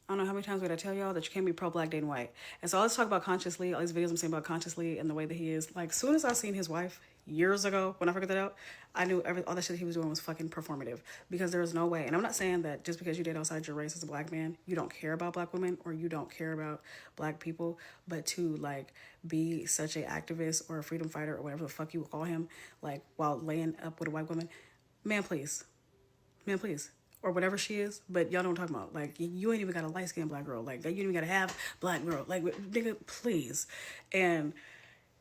I don't know how many times would I tell y'all that you can't be pro-black dating white. And so let's talk about consciously, all these videos I'm saying about consciously and the way that he is. Like, soon as I seen his wife years ago, when I figured that out, I knew all the shit he was doing was fucking performative. Because there was no way. And I'm not saying that just because you date outside your race as a black man, you don't care about black women or you don't care about black people. But to, like, be such a activist or a freedom fighter or whatever the fuck you would call him, like, while laying up with a white woman, man, please. Man, please. Or whatever she is, but y'all know what I'm talking about. Like, you ain't even got a light skinned black girl. Like, you ain't even got to have black girl. Like, nigga, please. And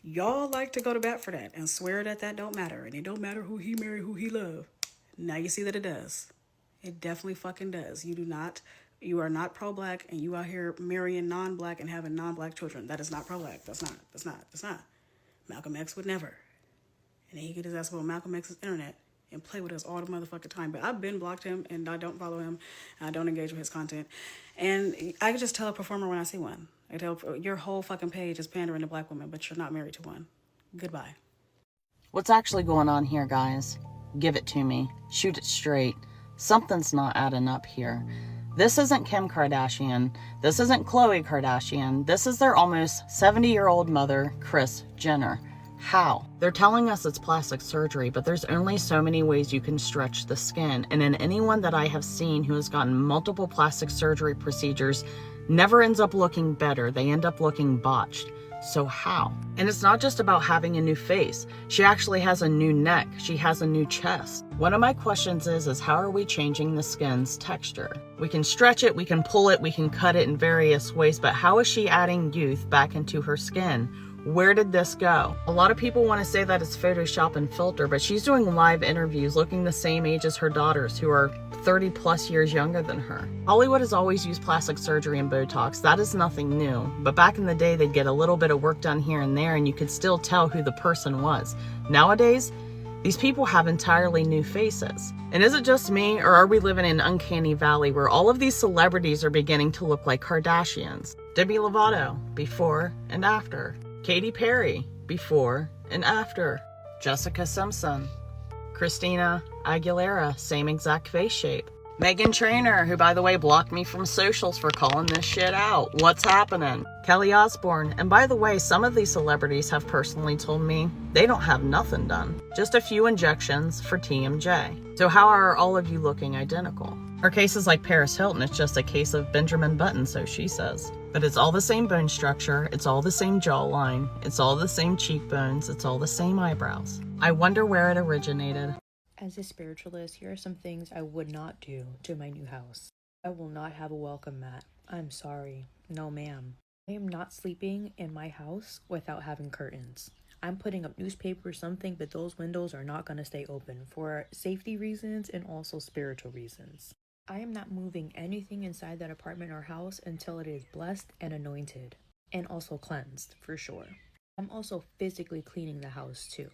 y'all like to go to bat for that and swear that that don't matter. And it don't matter who he marry, who he love. Now you see that it does. It definitely fucking does. You are not pro-black and you out here marrying non-black and having non-black children. That is not pro-black. That's not. Malcolm X would never. And he get his ass on Malcolm X's internet and play with us all the motherfucking time. But I've been blocked him and I don't follow him. And I don't engage with his content. And I can just tell a performer when I see one. I tell your whole fucking page is pandering to black women, but you're not married to one. Goodbye. What's actually going on here, guys? Give it to me. Shoot it straight. Something's not adding up here. This isn't Kim Kardashian. This isn't Khloe Kardashian. This is their almost 70-year-old mother, Kris Jenner. How? They're telling us it's plastic surgery, but there's only so many ways you can stretch the skin. And in anyone that I have seen who has gotten multiple plastic surgery procedures, never ends up looking better. They end up looking botched. So how? And it's not just about having a new face. She actually has a new neck. She has a new chest. One of my questions is how are we changing the skin's texture? We can stretch it, we can pull it, we can cut it in various ways, but how is she adding youth back into her skin? Where did this go? A lot of people want to say that it's Photoshop and filter, but she's doing live interviews looking the same age as her daughters, who are 30 plus years younger than her. Hollywood has always used plastic surgery and Botox. That is nothing new. But back in the day, they'd get a little bit of work done here and there, and you could still tell who the person was. Nowadays, these people have entirely new faces. And is it just me, or are we living in an uncanny valley where all of these celebrities are beginning to look like Kardashians? Demi Lovato, before and after. Katy Perry, before and after. Jessica Simpson. Christina Aguilera, same exact face shape. Meghan Trainor, who by the way blocked me from socials for calling this shit out. What's happening? Kelly Osbourne. And by the way, some of these celebrities have personally told me they don't have nothing done. Just a few injections for TMJ. So how are all of you looking identical? Or cases like Paris Hilton, it's just a case of Benjamin Button, so she says. But it's all the same bone structure, it's all the same jawline, it's all the same cheekbones, it's all the same eyebrows. I wonder where it originated. As a spiritualist, here are some things I would not do to my new house. I will not have a welcome mat. I'm sorry. No, ma'am. I am not sleeping in my house without having curtains. I'm putting up newspaper or something, but those windows are not going to stay open for safety reasons and also spiritual reasons. I am not moving anything inside that apartment or house until it is blessed and anointed, and also cleansed, for sure. I'm also physically cleaning the house too.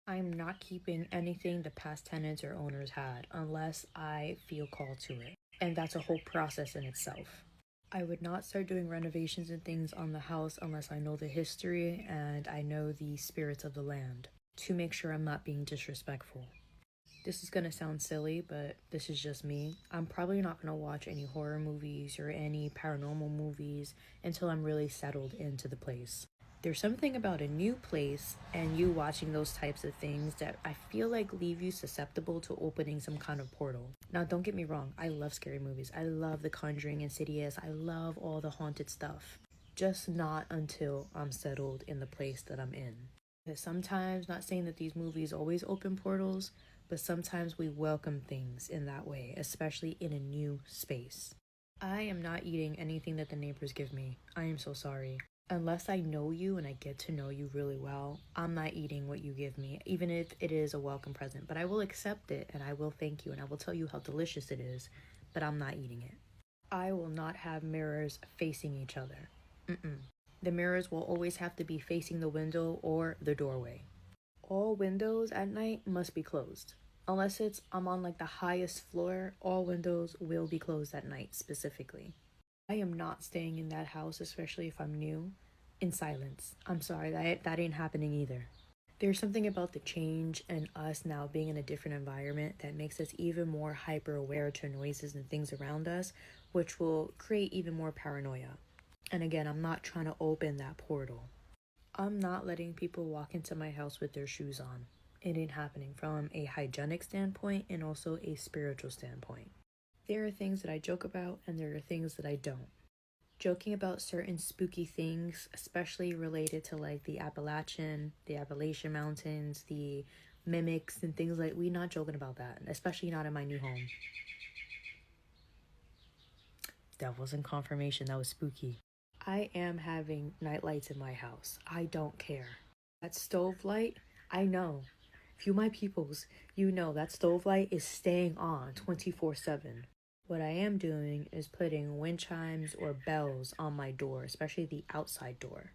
I'm not keeping anything the past tenants or owners had unless I feel called to it, and that's a whole process in itself. I would not start doing renovations and things on the house unless I know the history and I know the spirits of the land, to make sure I'm not being disrespectful. This is gonna sound silly, but this is just me. I'm probably not gonna watch any horror movies or any paranormal movies until I'm really settled into the place. There's something about a new place and you watching those types of things that I feel like leave you susceptible to opening some kind of portal. Now, don't get me wrong, I love scary movies. I love The Conjuring, Insidious. I love all the haunted stuff. Just not until I'm settled in the place that I'm in. Because sometimes, not saying that these movies always open portals, but sometimes we welcome things in that way, especially in a new space. I am not eating anything that the neighbors give me. I am so sorry. Unless I know you and I get to know you really well, I'm not eating what you give me, even if it is a welcome present. But I will accept it and I will thank you and I will tell you how delicious it is, but I'm not eating it. I will not have mirrors facing each other. The mirrors will always have to be facing the window or the doorway. All windows at night must be closed. Unless I'm on like the highest floor, all windows will be closed at night specifically. I am not staying in that house, especially if I'm new, in silence. I'm sorry, that ain't happening either. There's something about the change and us now being in a different environment that makes us even more hyper aware to noises and things around us, which will create even more paranoia. And again, I'm not trying to open that portal. I'm not letting people walk into my house with their shoes on. It ain't happening from a hygienic standpoint and also a spiritual standpoint. There are things that I joke about and there are things that I don't. Joking about certain spooky things, especially related to like the Appalachian Mountains, the mimics and things like, we not joking about that, especially not in my new home. That wasn't confirmation, that was spooky. I am having night lights in my house. I don't care. That stove light, I know. If you my peoples, you know that stove light is staying on 24/7. What I am doing is putting wind chimes or bells on my door, especially the outside door.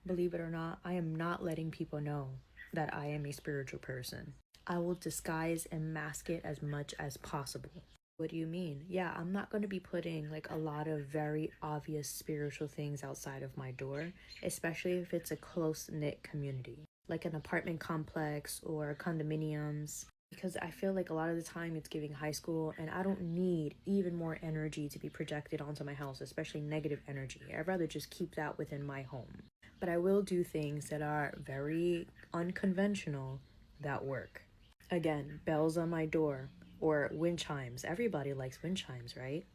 Believe it or not, I am not letting people know that I am a spiritual person. I will disguise and mask it as much as possible. What do you mean? Yeah, I'm not going to be putting like a lot of very obvious spiritual things outside of my door, especially if it's a close-knit community, like an apartment complex or condominiums. Because I feel like a lot of the time it's giving high school and I don't need even more energy to be projected onto my house, especially negative energy. I'd rather just keep that within my home. But I will do things that are very unconventional that work. Again, bells on my door or wind chimes. Everybody likes wind chimes, right?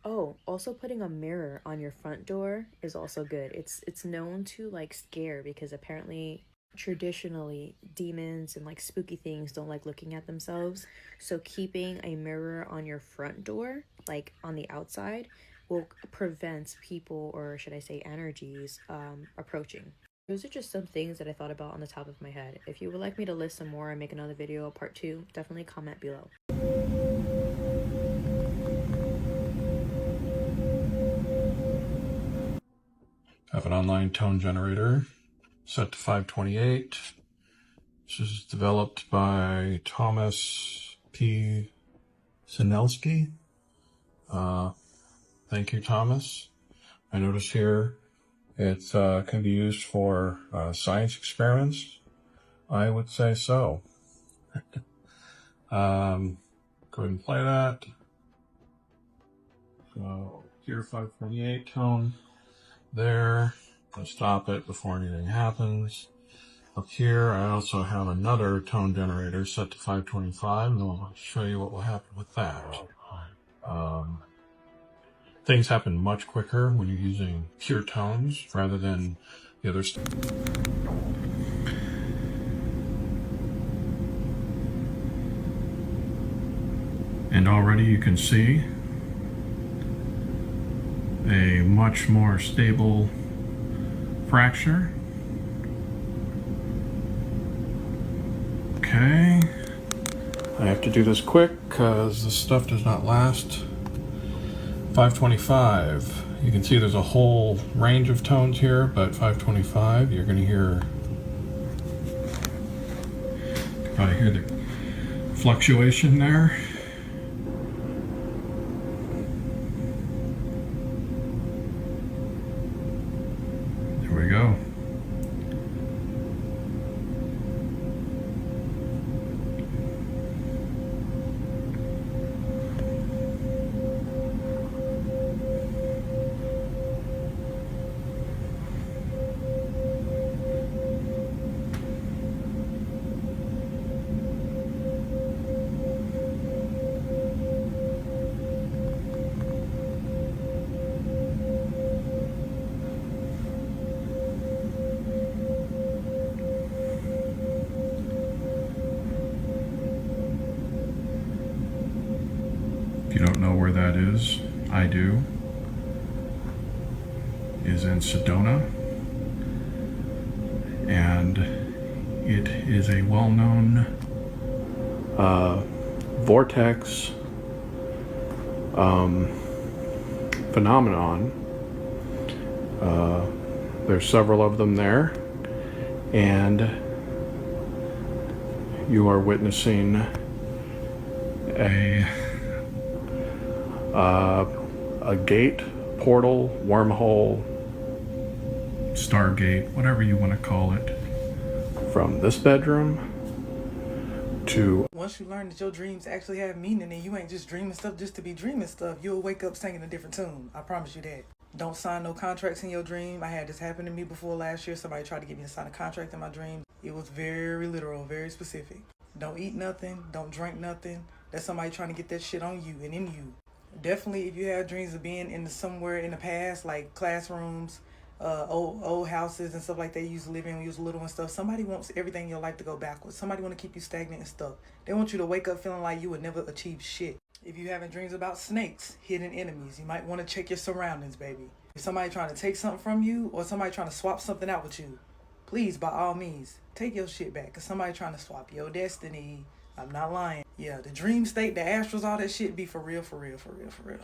Oh, also putting a mirror on your front door is also good. It's known to like scare because apparently traditionally demons and like spooky things don't like looking at themselves, so keeping a mirror on your front door, like on the outside, will prevent people, or should I say energies, approaching. Those are just some things that I thought about on the top of my head. If you would like me to list some more and make another video, part 2, definitely comment below. Have an online tone generator set to 528. This is developed by Thomas P. Sinelski. Thank you, Thomas. I notice here it can be used for science experiments. I would say so. Go ahead and play that. So here, 528 tone there. I'll stop it before anything happens. Up here, I also have another tone generator set to 525, and I'll show you what will happen with that. Things happen much quicker when you're using pure tones rather than the other stuff. And already you can see a much more stable fracture. Okay, I have to do this quick because this stuff does not last. 525, you can see there's a whole range of tones here, but 525, you're going to hear, probably hear the fluctuation there. There we go. If you don't know where that is, I do. Is in Sedona, and it is a well-known vortex phenomenon. There's several of them there, and you are witnessing a gate, portal, wormhole, stargate, whatever you want to call it, from this bedroom to... Once you learn that your dreams actually have meaning and you ain't just dreaming stuff just to be dreaming stuff, you'll wake up singing a different tune. I promise you that. Don't sign no contracts in your dream. I had this happen to me before last year. Somebody tried to get me to sign a contract in my dream. It was very literal, very specific. Don't eat nothing. Don't drink nothing. That's somebody trying to get that shit on you and in you. Definitely, if you have dreams of being in somewhere in the past, like classrooms, old houses and stuff like that you used to live in when you was little and stuff, somebody wants everything in your life to go backwards. Somebody want to keep you stagnant and stuck. They want you to wake up feeling like you would never achieve shit. If you having dreams about snakes, hidden enemies, you might want to check your surroundings, baby. If somebody trying to take something from you or somebody trying to swap something out with you, please, by all means, take your shit back, because somebody trying to swap your destiny. I'm not lying. Yeah, the dream state, the astrals, all that shit be for real, for real, for real, for real.